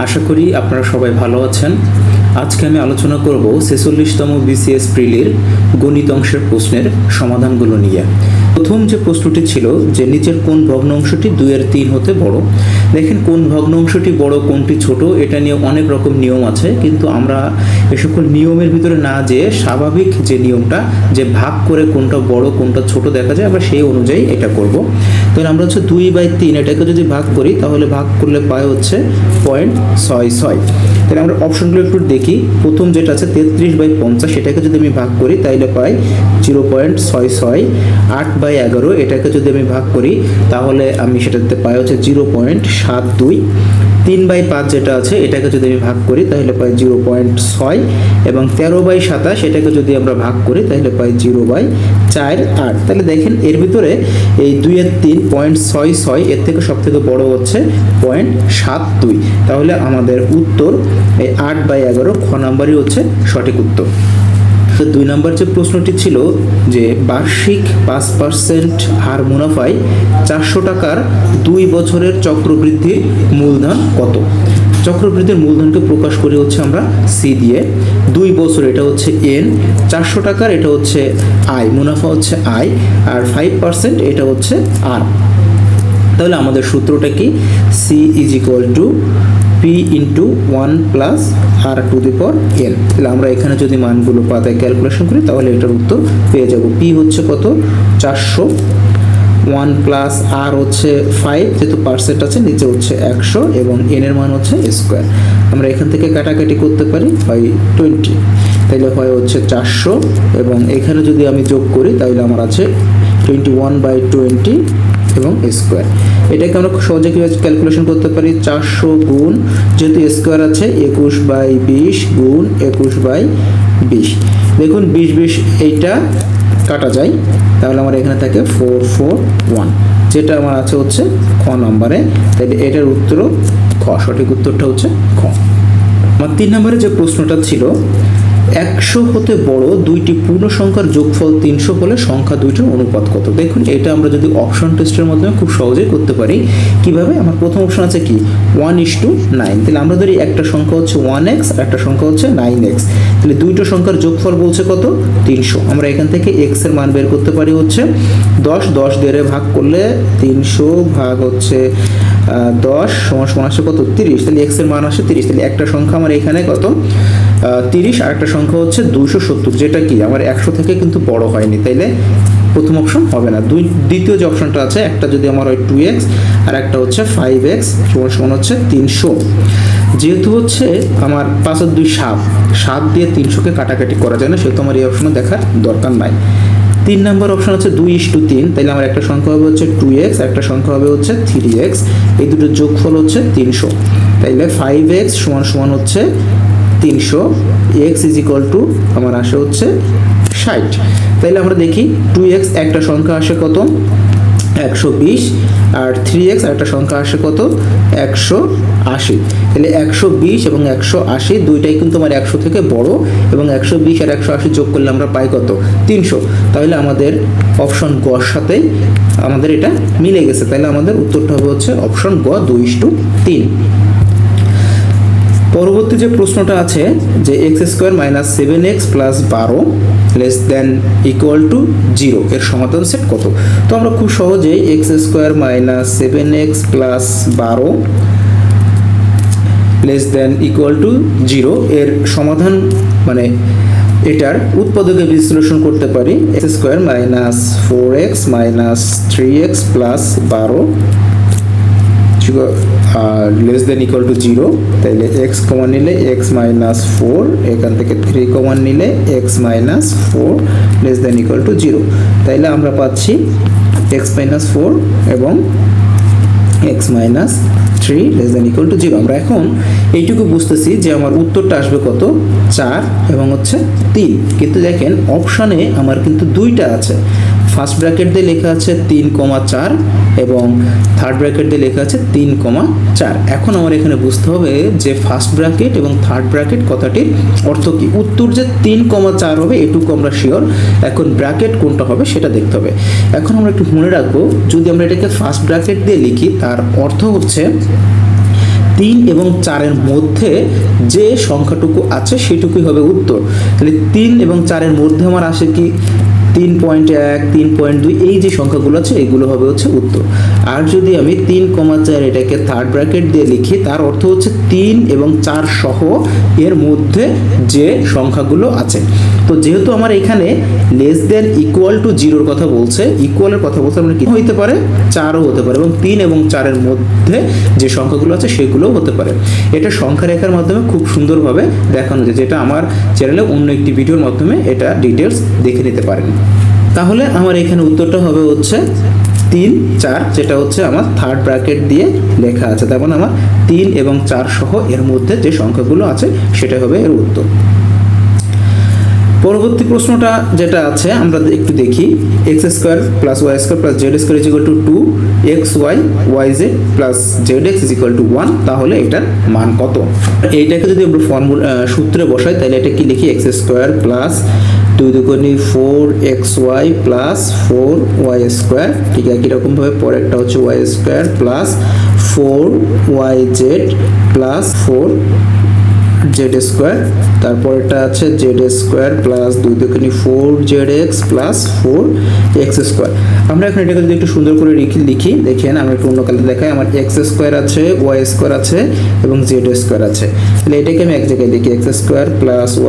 আশা করি আপনারা সবাই ভালো আছেন। আজকে আমি আলোচনা করব 46তম বিসিএস প্রিলির গণিত অংশের প্রশ্নের সমাধানগুলো নিয়ে। প্রথম যে প্রশ্নটি ছিল যে নিচের কোন ভগ্নাংশটি 2/3 হতে বড়। দেখেন কোন ভগ্নাংশটি বড় কোনটি ছোট এটা নিয়ে অনেক রকম নিয়ম আছে, কিন্তু আমরা এ সকল নিয়মের ভিতরে না যেয়ে স্বাভাবিক যে নিয়মটা যে ভাগ করে কোনটা বড় কোনটা ছোট দেখা যায় আমরা সেই অনুযায়ী এটা করব। তাহলে আমরা হচ্ছে 2/3 এটাকে যদি ভাগ করি তাহলে ভাগ করলে পাই হচ্ছে 0.66। তাহলে আমরা অপশনগুলো একটু দেখি। প্রথম যেটা আছে 33/50 এটাকে যদি আমি ভাগ করি তাহলে পাই 0.66। 8/11 এটাকে যদি আমি ভাগ করি তাহলে আমি সেটাতে পাই হচ্ছে 0.72। 3/5 যেটা আছে এটাকে যদি আমি ভাগ করি তাহলে পাই 0.6 এবং 13/27 এটাকে যদি আমরা ভাগ করি তাহলে পাই 0/48। তাহলে দেখেন এর ভিতরে এই 2/3 0.66 এর থেকে সব থেকে বড় হচ্ছে 0.72। তাহলে আমাদের উত্তর এই 8/11 খ নাম্বারই হচ্ছে সঠিক উত্তর। তো 2 নম্বর যে প্রশ্নটি ছিল যে বার্ষিক 5% হার মুনাফায় 400 টাকার 2 বছরের চক্রবৃদ্ধির মূলধন কত। চক্রবৃদ্ধির মূলধনকে প্রকাশ করি হচ্ছে আমরা সি দিয়ে। 2 বছর এটা হচ্ছে এন, 400 টাকার এটা হচ্ছে আই, মুনাফা হচ্ছে আই, আর 5% এটা হচ্ছে আর। তাহলে আমাদের সূত্রটা কি? C is equal to P into 1 plus R to the power n. তাহলে আমরা এখানে যদি মানগুলো পাতায় ক্যালকুলেশন করি তাহলে এটার উত্তর পেয়ে যাব। পি হচ্ছে কত? 400, 1 প্লাস আর হচ্ছে 5 যেহেতু পার্সেন্ট আছে, নিচে হচ্ছে 100 এবং এন এর মান হচ্ছে স্কোয়ার। আমরা এখান থেকে কাটাকাটি করতে পারি হয় 20, তাহলে হয় হচ্ছে 400 এবং এখানে যদি আমি যোগ করি তাহলে আমার আছে 21/20 এবং স্কোয়ার। এটাকে আমরা সহজে কীভাবে ক্যালকুলেশন করতে পারি? 400 গুণ যেহেতু স্কোয়ার আছে 21/20 গুণ 21/20। দেখুন 20 এইটা কাটা যায়, তাহলে আমার এখানে থাকে 441, যেটা আমার আছে হচ্ছে খ নম্বরে। তাহলে এটার উত্তরও খ, সঠিক উত্তরটা হচ্ছে খ। আমার 3 নম্বরে যে প্রশ্নটা ছিল 100 হতে বড় দুইটি পূর্ণ সংখ্যার যোগফল 300 হলে সংখ্যা দুইটির অনুপাত কত। দেখুন এটা আমরা যদি অপশন টেস্টের মাধ্যমে খুব সহজেই করতে পারি। কিভাবে? আমার প্রথম অপশন আছে কি 1:9। তাহলে আমরা ধরি একটা সংখ্যা হচ্ছে 1x আর একটা সংখ্যা হচ্ছে 9x। তাহলে দুইটা সংখ্যার যোগফল বলছে কত? 300। আমরা এখান থেকে x এর মান বের করতে পারি হচ্ছে 10 দিয়ে ভাগ করলে 300 ভাগ হচ্ছে 10 সমান আসে কত? 30। তাহলে x এর মান আসে 30। তাহলে একটা সংখ্যা আমার এখানে কত? 30, আর একটা সংখ্যা হচ্ছে 270, যেটা কি আমার 100 থেকে কিন্তু বড় হয়নি। তাইলে প্রথম অপশন হবে না। দ্বিতীয় যে অপশনটা আছে একটা যদি আমার হয় 2x আর একটা হচ্ছে 5x সমান হচ্ছে 300। যেহেতু হচ্ছে আমার 5 আর 2 7 দিয়ে 300কে কাটাকাটি করা যায় না, সেহেতু আমার এই অপশনে দেখার দরকার নাই। 3 নম্বর অপশন হচ্ছে 2:3। তাইলে আমার একটা সংখ্যা হবে হচ্ছে 2x, একটা সংখ্যা হবে হচ্ছে 3x। এই দুটোর যোগফল হচ্ছে 300। তাইলে 5x সমান হচ্ছে 300, x ইজ ইকুয়াল টু আমার আসে হচ্ছে 60। তাইলে আমরা দেখি 2x একটা সংখ্যা আসে কত? 120, আর 3x একটা সংখ্যা আসে কত? 180। তাহলে 120 এবং 180 দুইটাই কিন্তু আমার 100 থেকে বড়, এবং 120 আর 180 যোগ করলে আমরা পাই কত? 300। তাহলে আমাদের অপশন গ সাথেই আমাদের এটা মিলে গেছে। তাহলে আমাদের উত্তরটা হবে হচ্ছে অপশন গ 2:3। পরবর্তী যে প্রশ্নটা আছে যে x² - 7x + 12 less than equal to 0 এর সমাধান সেট কত। তো আমরা খুব সহজেই x² - 7x + 12 less than equal to 0 এর সমাধান মানে এটার উৎপাদকে বিশ্লেষণ করতে পারি। x² - 4x - 3x + 12 less than equal to 0। তাইলে x কমন নিলে x - 4, এখান থেকে 3 কমন নিলে x - 4 less than equal to 0। তাইলে আমরা পাচ্ছি x - 4 এবং x - 3 less than equal to 0। আমরা এখন এইটুকু বুঝতেছি যে আমার উত্তরটা আসবে কত? 4 এবং হচ্ছে 3। কিন্তু দেখেন অপশানে আমার কিন্তু দুইটা আছে। ফার্স্ট ব্র্যাকেট দিয়ে লেখা আছে 3,4 এবং থার্ড ব্র্যাকেট দিয়ে লেখা আছে 3,4। এখন আমার এখানে বুঝতে হবে যে ফার্স্ট ব্র্যাকেট এবং থার্ড ব্র্যাকেট কথাটির অর্থ কি। উত্তর যে 3,4 হবে এটুকু আমরা শিওর, এখন ব্র্যাকেট কোনটা হবে সেটা দেখতে হবে। এখন আমরা একটু মনে রাখবো, যদি আমরা এটাকে ফার্স্ট ব্র্যাকেট দিয়ে লিখি তার অর্থ হচ্ছে 3 এবং 4-এর মধ্যে যে সংখ্যাটুকু আছে সেটুকুই হবে উত্তর। তাহলে 3 এবং 4-এর মধ্যে আমার আসে কি 3.1, 3.2, এই যে সংখ্যাগুলো আছে এগুলো হবে হচ্ছে উত্তর। আর যদি আমি 3,4 এটাকে থার্ড ব্র্যাকেট দিয়ে লিখি, তার অর্থ হচ্ছে 3 এবং 4 সহ এর মধ্যে যে সংখ্যাগুলো আছে। তো যেহেতু আমার এখানে লেস দেন ইকুয়াল টু 0-র কথা বলছে, ইকুয়ালের কথা বলছে, মানে কি হইতে পারে 4ও হতে পারে, এবং 3 এবং 4-এর মধ্যে যে সংখ্যাগুলো আছে সেগুলোও হতে পারে। এটা সংখ্যা রেখার মাধ্যমে খুব সুন্দরভাবে দেখানো যায়, যেটা আমার চ্যানেলে অন্য একটি ভিডিওর মাধ্যমে এটা ডিটেলস দেখে নিতে পারেন। তাহলে আমার এখানে উত্তরটা হবে হচ্ছে 3, 4, যেটা হচ্ছে আমার থার্ড ব্র্যাকেট দিয়ে লেখা আছে। তার মানে আমার 3 এবং 4 সহ এর মধ্যে যে সংখ্যাগুলো আছে সেটা হবে এর উত্তর। পরবর্তী প্রশ্নটা যেটা আছে আমরা একটু দেখি। x² + y² + z² = 2, xy yz + zx = 1, তাহলে এটার মান কত? এইটাকে যদি আমরা সূত্রে বসাই তাহলে এটা কি লিখি? x² + 2 দুগুণে 4xy + 4y², ঠিক একই রকমভাবে পরেরটা হচ্ছে y² + 4yz + 4z², তারপর এটা আছে z² + 2 দুগুণে 4zx + 4x²। আমরা এখন এটাকে যদি একটু সুন্দর করে লিখি, দেখেন আমি একটু অন্য কালারে দেখাই। আমার x² আছে, y² আছে এবং z² আছে। তাহলে এটাকে আমি এক জায়গায় লিখি, x² +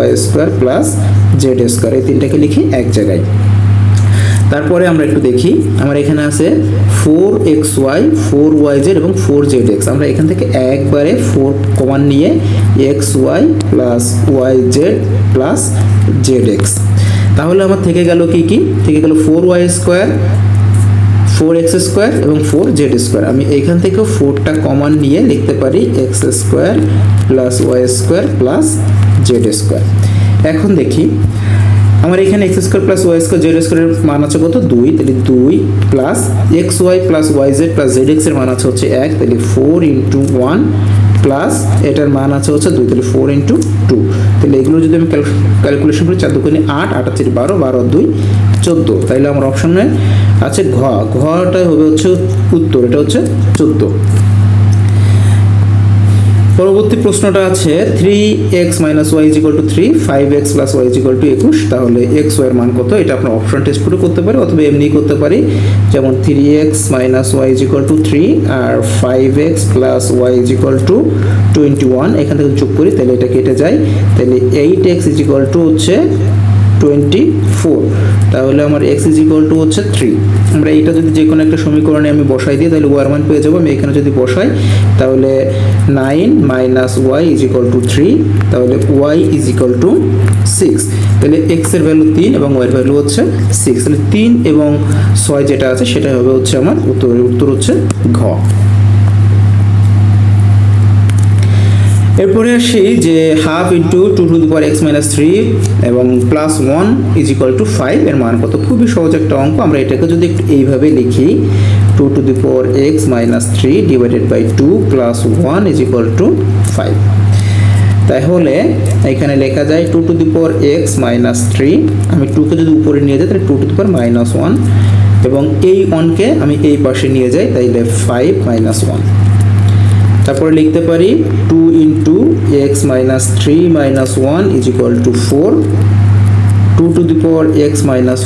y² + z², এই তিনটাকে লিখি এক জায়গায়। তারপরে আমরা একটু দেখি, আমার এখানে আছে 4xy, 4yz এবং 4zx। আমরা এখান থেকে একবারে 4 কমন নিয়ে xy + yz + zx, তাহলে আমার থেকে গেল কি কি? থেকে গেল 4y², 4x² এবং 4z²। আমি এখান থেকে 4টা কমন নিয়ে লিখতে পারি x² + y² + z²। এখন দেখি আমার এখানে x² + y² z² এর মান আছে কত? 2, তাহলে 2 প্লাস xy + yz + zx এর মান আছে হচ্ছে 1, তাহলে 4 × 1 প্লাস এটার মান আছে হচ্ছে 2, তাহলে 4 × 2। তাহলে এগুলো যদি আমি ক্যালকুলেশন করি, 4 দুগুণে 8, 8 × 12, 12 × 2 14। তাহলে আমার অপশনে আছে ঘটাই হবে হচ্ছে উত্তর, এটা হচ্ছে 14। পরবর্তী প্রশ্নটা আছে 3x - y = 3, 5x + y = 21, তাহলে x y এর মান কত? এটা আমরা অপশন টেস্ট করে করতে পারি অথবা এমনি করতে পারি, যেমন 3x - y = 3 আর 5x + y = 21, এখান থেকে যোগ করি তাহলে এটা কেটে যায়, তাহলে 8x = হচ্ছে 24, তাহলে আমার x = হচ্ছে 3। আমরা এটা যদি যে কোনো একটা সমীকরণে আমি বসাই দিই তাহলে y এর মান পেয়ে যাবো। আমি এখানে যদি বসাই তাহলে 9 - y = 3, তাহলে y = 6, তাহলে x এর ভ্যালু 3 এবং y এর ভ্যালু হচ্ছে 6, তাহলে 3 এবং 6 যেটা আছে সেটা হবে হচ্ছে আমার উত্তর হচ্ছে ঘ। এরপরে আসি যে হাফ ইন্টু 2x - 3 এবং +1 = 5 এর মান কত? খুবই সহজ একটা অঙ্ক। আমরা এটাকে যদি একটু এইভাবে লিখি, 2x - 3 / 2 +1 = 5, তাহলে এখানে লেখা যায় 2x - 3, আমি 2 কে যদি উপরে নিয়ে যাই তাহলে 2 - 1 এবং এই 1কে আমি এই পাশে নিয়ে যাই তাইলে 5 - 1। তারপরে লিখতে পারি 2 × x - 3 - 1 = 4, 2x -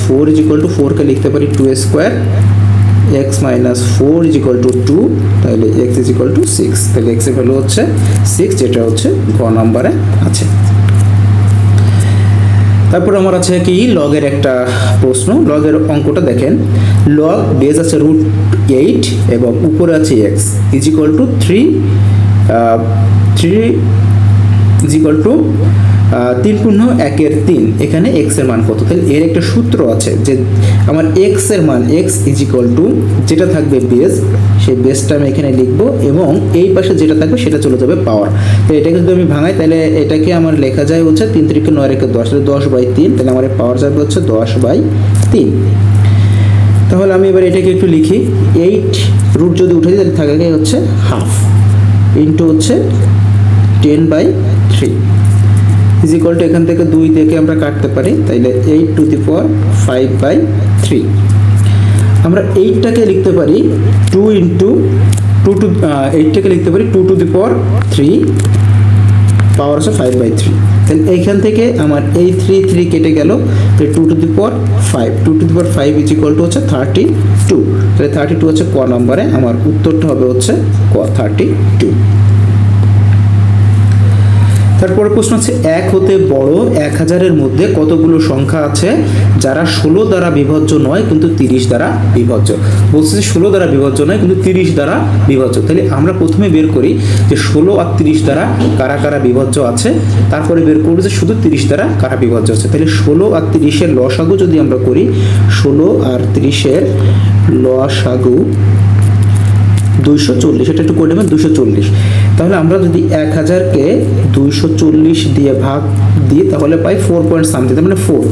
4 = 4 কে লিখতে পারি 2² x - 4 = 2, তাহলে x = 6, তাহলে x এর ভ্যালু হচ্ছে 6, যেটা হচ্ছে ঘ নম্বরে আছে। তারপর আমার আছে কি লগের একটা প্রশ্ন। লগের অঙ্কটা দেখেন, লগ বেজ আছে √8 এবং উপরে আছে x = 3 = 3 এখানে x এর মান কত? তাহলে এর একটা সূত্র আছে যে আমার x এর মান x = যেটা থাকবে বেজ, সেই বেজটা আমি এখানে লিখবো এবং এই পাশে যেটা থাকবে সেটা চলে যাবে পাওয়ার। তো এটাকে যদি আমি ভাঙাই তাহলে এটাকে আমার লেখা যায় হচ্ছে 3 × 9 = 10, 10/3, তাহলে আমার পাওয়ার যাবে হচ্ছে 10/3। তাহলে আমি এবার এটাকে একটু লিখি, 8 রুট যদি উঠে দিই তাহলে থাকে হচ্ছে হাফ ইন্টু হচ্ছে 10/3 = এখান থেকে 2 থেকে আমরা কাটতে পারি, তাইলে 8⁵/3। আমরা 8টাকে লিখতে পারি 2 × 8টাকে লিখতে পারি 2⁻³ পাওয়ার হচ্ছে 5/3। তাহলে এইখান থেকে আমার এই 3 কেটে গেল, 2⁵ 2⁵ ইজ ইকুয়াল টু হচ্ছে 32। তাহলে 32 হচ্ছে ক নম্বরে, আমার উত্তরটা হবে হচ্ছে ক 32। তারপরে প্রশ্ন হচ্ছে 1 হতে বড় 1000-এর মধ্যে কতগুলো সংখ্যা আছে যারা 16 দ্বারা বিভাজ্য নয় কিন্তু 30 দ্বারা বিভাজ্য। বলছে যে 16 দ্বারা বিভাজ্য নয় কিন্তু 30 দ্বারা বিভাজ্য। তাহলে আমরা প্রথমে বের করি যে 16 আর 30 দ্বারা কারা কারা বিভাজ্য আছে, তারপরে বের করব যে শুধু 30 দ্বারা কারা বিভাজ্য আছে। তাহলে 16 আর 30-এর লসাগু যদি আমরা করি, 16 আর 30-এর লসাগু 240, এটা একটু করে নেবেন 240। তাহলে আমরা যদি 1000-কে 240 দিয়ে ভাগ দিই তাহলে পাই 4 পয়েন্ট সামথিং, তার মানে 4।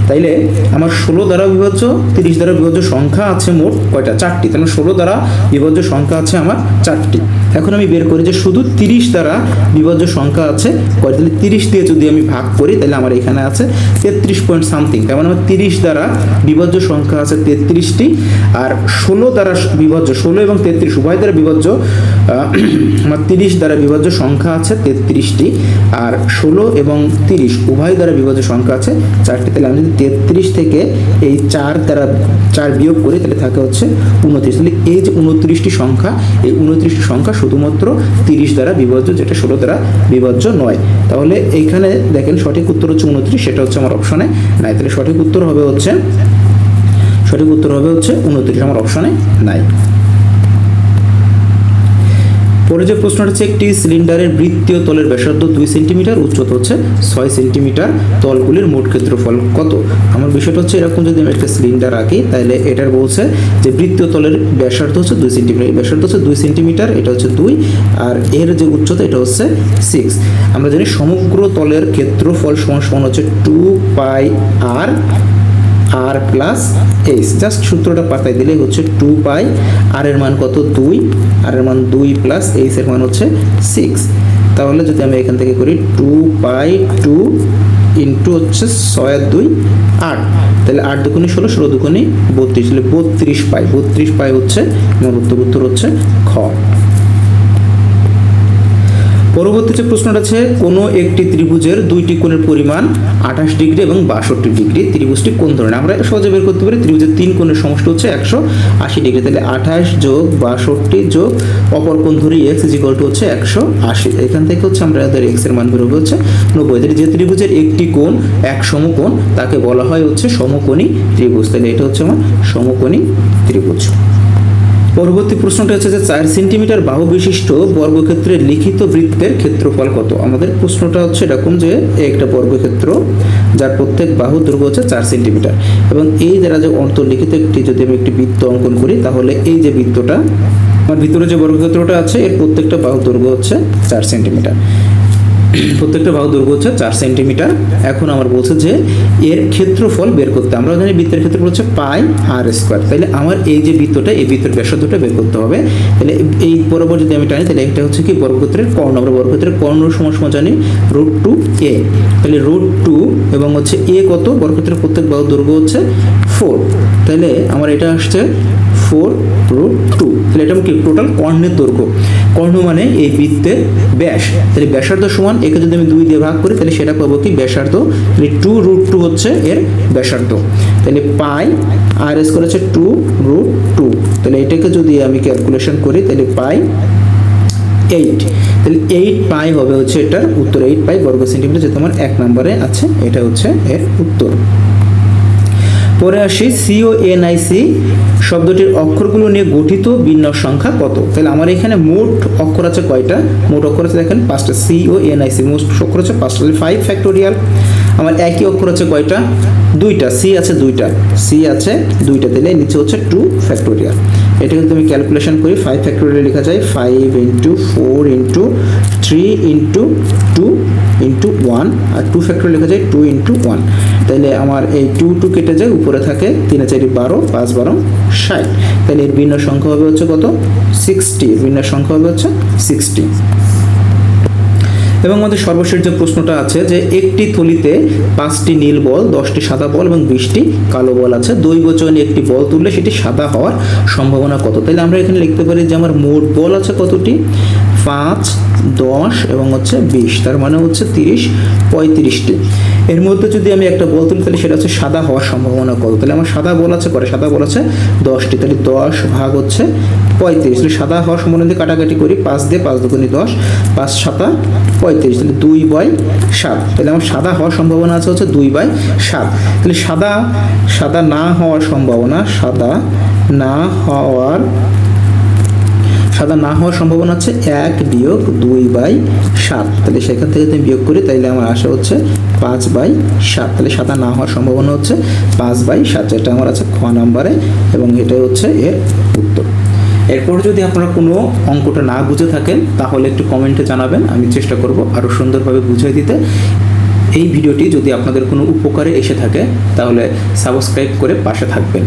তাইলে আমার 16 দ্বারা বিভাজ্য 30 দ্বারা বিভাজ্য সংখ্যা আছে মোট কয়টা? 4টি। তাহলে 16 দ্বারা বিভাজ্য সংখ্যা আছে আমার 4টি। এখন আমি বের করি যে শুধু 30 দ্বারা বিভাজ্য সংখ্যা আছে কয়টা। তাহলে 30 দিয়ে যদি আমি ভাগ করি তাহলে আমার এখানে আছে 33 পয়েন্ট সামথিং। তার মানে আমার 30 দ্বারা বিভাজ্য সংখ্যা আছে 33টি, আর 16 দ্বারা বিভাজ্য, 16 এবং 33 উভয় দ্বারা বিভাজ্য আমার 30 দ্বারা বিভাজ্য সংখ্যা আছে 33টি, আর 16 এবং 30 উভয় দ্বারা বিভাজ্য সংখ্যা আছে 4টি। তাহলে আমি যদি 33 থেকে এই 4 দ্বারা 4 বিয়োগ করি তাহলে থাকে হচ্ছে 29। তাহলে এই যে 29টি সংখ্যা, এই 29টি সংখ্যা শুধুমাত্র 30 দ্বারা বিভাজ্য, যেটা 16 দ্বারা বিভাজ্য নয়। তাহলে এইখানে দেখেন সঠিক উত্তর হচ্ছে 29, সেটা হচ্ছে আমার অপশনে নাই। তাহলে সঠিক উত্তর হবে হচ্ছে 29, আমার অপশনে নাই। পরে যে প্রশ্নটা হচ্ছে একটি সিলিন্ডারের বৃত্তীয় তলের ব্যাসার্ধ 2 সেন্টিমিটার, উচ্চতা হচ্ছে 6 সেন্টিমিটার, তলগুলির মোট ক্ষেত্রফল কত? আমার বিষয়টা হচ্ছে এরকম, যদি আমি একটা সিলিন্ডার আঁকি তাহলে এটার বলছে যে বৃত্তীয় তলের ব্যাসার্ধ হচ্ছে 2 সেন্টিমিটার, এই ব্যাসার্ধ হচ্ছে 2 সেন্টিমিটার, এটা হচ্ছে 2, আর এর যে উচ্চতা এটা হচ্ছে 6। আমরা জানি সমগ্র তলের ক্ষেত্রফল সমান হচ্ছে 2πr আর প্লাস এইচ। জাস্ট সূত্রটা পাতায় দিলে হচ্ছে 2π, আর এর মান কত? 2, আর এর মান 2 প্লাস এইচ এর মান হচ্ছে 6। তাহলে যদি আমি এখান থেকে করি 2π2 ইন্টু হচ্ছে 6 আর 2 8, তাহলে 8 দুগুণে 16, 16 দুগুণে 32, তাহলে 32π হচ্ছে আমার উত্তর হচ্ছে খ। পরবর্তী যে প্রশ্নটা আছে, কোনো একটি ত্রিভুজের দুইটি কোণের পরিমাণ 28 ডিগ্রি এবং 62 ডিগ্রি, ত্রিভুজটি কোন ধরনের? আমরা সহজে বের করতে পারি ত্রিভুজের 3 কোণের সমষ্টি হচ্ছে 180 ডিগ্রি। তাহলে 28 যোগ 62 যোগ অপর কোণ ধরি x ইজ ইকুয়াল টু হচ্ছে 180। এখান থেকে হচ্ছে আমরা এদের x এর মান বের হবে হচ্ছে 90। তাহলে যে ত্রিভুজের একটি কোণ এক সমকোণ তাকে বলা হয় হচ্ছে সমকোণী ত্রিভুজ। তাহলে এটা হচ্ছে আমার সমকোণী ত্রিভুজ। পরবর্তী প্রশ্নটা হচ্ছে যে 4 সেন্টিমিটার বাহু বিশিষ্ট বর্গক্ষেত্রের লিখিত বৃত্তের ক্ষেত্রফল কত? আমাদের প্রশ্নটা হচ্ছে এরকম যে একটা বর্গক্ষেত্র যার প্রত্যেক বাহু দৈর্ঘ্য হচ্ছে 4 সেন্টিমিটার, এবং এই দ্বারা যে অন্তর্লিখিত যদি আমি একটি বৃত্ত অঙ্কন করি তাহলে এই যে বৃত্তটা, আমার ভিতরে যে বর্গক্ষেত্রটা আছে এর প্রত্যেকটা বাহু দৈর্ঘ্য হচ্ছে 4 সেন্টিমিটার, প্রত্যেকটা বাহু দৈর্ঘ্য হচ্ছে 4 সেন্টিমিটার। এখন আমার বলছে যে এর ক্ষেত্রফল বের করতে, আমরা জানি বৃত্তের ক্ষেত্রফল হচ্ছে পাই আর স্কোয়ার। তাহলে আমার এই যে বৃত্তটা, এই বৃত্তের ব্যাসার্ধটা বের করতে হবে। তাহলে এই বরাবর যদি আমি টানি তাহলে এটা হচ্ছে কি বর্গক্ষেত্রের কর্ণ, আমরা বর্গক্ষেত্রের কর্ণ সমান জানি √2a। তাহলে √2 এবং হচ্ছে a কত? বর্গক্ষেত্রের প্রত্যেক বাহু দৈর্ঘ্য হচ্ছে 4, তাহলে আমার এটা আসছে 4√2। তাহলে এটা কি টোটাল কর্ণের দৈর্ঘ্য, কর্ণ মানে এই বৃত্তের ব্যাস। তাহলে ব্যাসার্ধ সমান একে যদি আমি 2 দিয়ে ভাগ করি তাহলে সেটা পাবো কি ব্যাসার্ধ। তাহলে 2√2 হচ্ছে এর ব্যাসার্ধ। তাহলে পাই আর স্কোয়ার হচ্ছে 2√2। তাহলে এটাকে যদি আমি ক্যালকুলেশন করি তাহলে পাই 8। তাহলে 8π হবে হচ্ছে এটার উত্তর, 8π বর্গ সেন্টিমিটার, যেটা আমার 1 নম্বরে আছে, এটা হচ্ছে এর উত্তর। পরে আসি CONIC শব্দটির অক্ষরগুলো নিয়ে গঠিত বিন্যাস সংখ্যা কত? তাহলে আমার এখানে মোট অক্ষর আছে কয়টা? মোট অক্ষর আছে দেখেন 5টা। CONIC মোট অক্ষর আছে 5টা, তাহলে 5 ফ্যাক্টোরিয়াল। আমার একই অক্ষর আছে কয়টা? 2টা। C আছে 2টা, C আছে 2টা, তাহলে নিচে হচ্ছে 2 ফ্যাক্টোরিয়াল। এটা কিন্তু আমি ক্যালকুলেশন করি 5 ফ্যাক্টোরিয়াল লেখা যায় 5 × 4 × 3 × 2 × 1, আর 2 ফ্যাক্টোরিয়াল লেখা যায় 2 × 1। তাহলে আমার এই 2 কেটে যায়, উপরে থাকে 3 × 4 = 12, 5 × 12 = 60। তাহলে এর ভিন্ন সংখ্যা হবে হচ্ছে কত? 60। ভিন্ন সংখ্যা হবে হচ্ছে 60। এবং আমাদের সর্বশেষ যে প্রশ্নটা আছে যে একটি থলিতে 5টি নীল বল, 10টি সাদা বল এবং 20টি কালো বল আছে, দৈব চয়নে একটি বল তুললে সেটি সাদা হওয়ার সম্ভাবনা কত? তাহলে আমরা এখানে লিখতে পারি যে আমার মোট বল আছে কতটি, 5, 10 এবং 20, তার মানে 30, 35টি। এর মধ্যে যদি আমি একটা বল তুলি তাহলে সেটা সাদা হওয়ার সম্ভাবনা কত? তাহলে আমার সাদা বল আছে সাদা বল আছে 10টি, তাহলে 10 ভাগ 35, তাহলে সাদা হওয়ার সম্ভাবনা যদি কাটাকাটি করি 5 দিয়ে, 5 দুগুণে 10, 5 7 35, তাহলে 2/7, তাহলে আমার সাদা হওয়ার সম্ভাবনা আছে 2/7। তাহলে সাদা না হওয়ার সম্ভাবনা, সাদা না হওয়ার সম্ভাবনা হচ্ছে 1 বিয়োগ 2/7, তাহলে সেখান থেকে যদি বিয়োগ করি তাহলে আমার আসে 5/7, তাহলে সাদা না হওয়ার সম্ভাবনা 5/7, যেটা আমার আছে খ নাম্বারে, এবং এটাই এর উত্তর। এরপর যদি আপনারা কোনো অঙ্কটা না বুঝে থাকেন তাহলে একটু কমেন্টে জানাবেন, আমি চেষ্টা করব আরও সুন্দরভাবে বুঝিয়ে দিতে। এই ভিডিওটি যদি আপনাদের কোনো উপকারে এসে থাকে তাহলে সাবস্ক্রাইব করে পাশে থাকবেন।